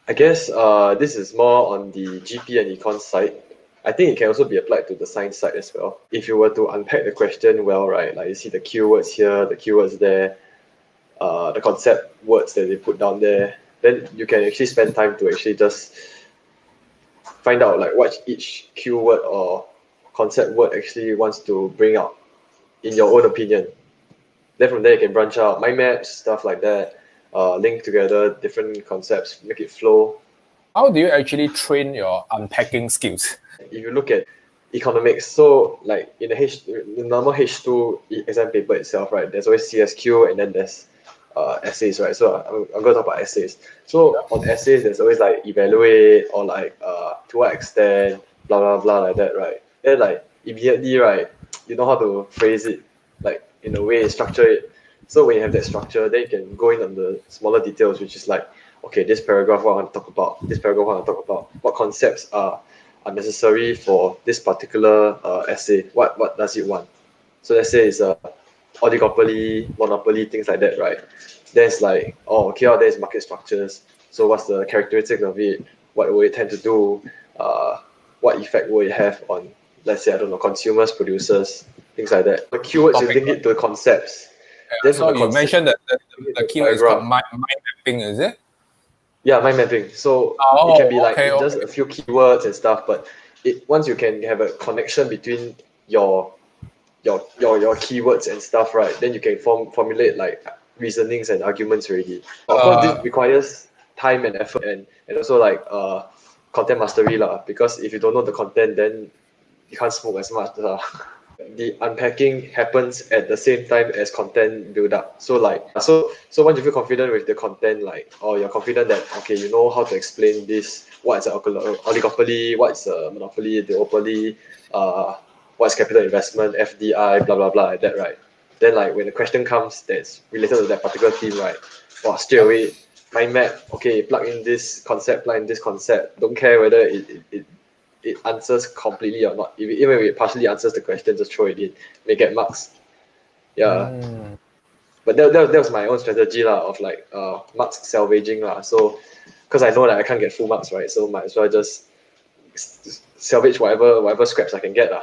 I guess this is more on the GP and econ side. I think it can also be applied to the science side as well. If you were to unpack the question well, right, like you see the keywords here, the keywords there, the concept words that they put down there, then you can actually spend time to actually just find out like what each keyword or concept word actually wants to bring out in your own opinion. Then from there you can branch out mind maps, stuff like that, link together different concepts, make it flow. How do you actually train your unpacking skills? If you look at economics, so like in the normal H2 exam paper itself, right, there's always CSQ and then there's essays, right? So I'm going to talk about essays. So on essays, there's always like evaluate or like to what extent, blah blah blah like that, right? Then like immediately, right, you know how to phrase it, like in a way, structure it. So when you have that structure, then you can go in on the smaller details, which is like, okay, this paragraph what I want to talk about, this paragraph what I want to talk about, what concepts are necessary for this particular essay. What does it want? So let's say it's a oligopoly, monopoly, things like that, right? There's like, oh, okay, there's market structures. So what's the characteristic of it? What will it tend to do? What effect will it have on, let's say, I don't know, consumers, producers, things like that. The keywords, you link it to the concepts. Yeah, so you mentioned that the keyword is called mind mapping, is it? Yeah, mind mapping. So it can be like just a few keywords and stuff, but once you can have a connection between your keywords and stuff, right, then you can formulate like reasonings and arguments already. Of course, this requires time and effort and also like content mastery lah, because if you don't know the content, then you can't smoke as much. The unpacking happens at the same time as content build up. So like so once you feel confident with the content, like, or you're confident that okay, you know how to explain this, what's an oligopoly, what's a monopoly, duopoly, what's capital investment, FDI, blah blah blah, like that, right? Then like when the question comes that's related to that particular theme, right? Well, straight away, mind map, okay, plug in this concept, don't care whether it answers completely or not. Even if it partially answers the question, just throw it in. May get marks. Yeah. But that was my own strategy lah, of like marks salvaging lah. So because I know that I can't get full marks, right? So might as well just salvage whatever scraps I can get lah.